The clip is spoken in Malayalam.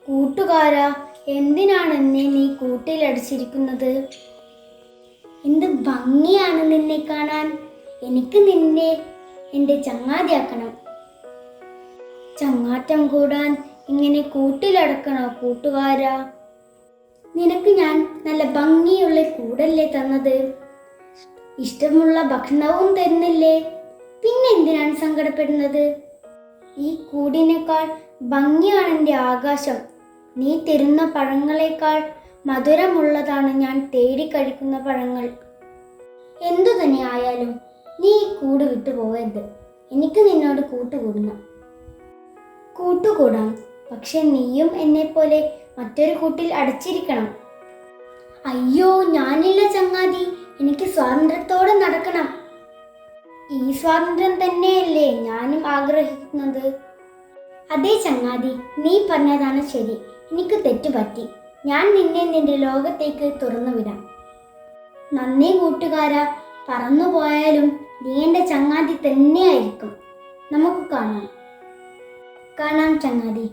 കൂട്ടുകാരാ, എന്തിനാണ് എന്നെ നീ കൂട്ടിലടച്ചിരിക്കുന്നത്? എന്ത് ഭംഗിയാണ് നിന്നെ കാണാൻ. എനിക്ക് നിന്നെ എൻ്റെ ചങ്ങാതിയാക്കണം. ചങ്ങാറ്റം കൂടാൻ ഇങ്ങനെ കൂട്ടിലടക്കണോ കൂട്ടുകാരാ? നിനക്ക് ഞാൻ നല്ല ഭംഗിയുള്ള കൂടല്ലേ തന്നത്? ഇഷ്ടമുള്ള ഭക്ഷണവും തരുന്നില്ലേ? പിന്നെന്തിനാണ് സങ്കടപ്പെടുന്നത്? ഈ കൂടിനേക്കാൾ ഭംഗിയാണ് എൻ്റെ ആകാശം. നീ തരുന്ന പഴങ്ങളെക്കാൾ മധുരമുള്ളതാണ് ഞാൻ തേടി കഴിക്കുന്ന പഴങ്ങൾ. എന്തു തന്നെ ആയാലും നീ ഈ കൂട് വിട്ടു പോകരുത്. എനിക്ക് നിന്നോട് കൂട്ടുകൂടണം. കൂട്ടുകൂടാം, പക്ഷെ നീയും എന്നെപ്പോലെ മറ്റൊരു കൂട്ടിൽ അടച്ചിരിക്കണം. അയ്യോ, ഞാനില്ല ചങ്ങാതി. എനിക്ക് സ്വാതന്ത്ര്യത്തോടെ നടക്കണം. ഈ സ്വാതന്ത്ര്യം തന്നെയല്ലേ ഞാനും ആഗ്രഹിക്കുന്നത്. അതേ ചങ്ങാതി, നീ പറഞ്ഞതാണ് ശരി. എനിക്ക് തെറ്റുപറ്റി. ഞാൻ നിന്നെ നിന്റെ ലോകത്തേക്ക് തുറന്നുവിടാം. നന്ദി കൂട്ടുകാരാ. പറന്നുപോയാലും നീ എൻ്റെ ചങ്ങാതി തന്നെയായിരിക്കും. നമുക്ക് കാണാം ചങ്ങാതി.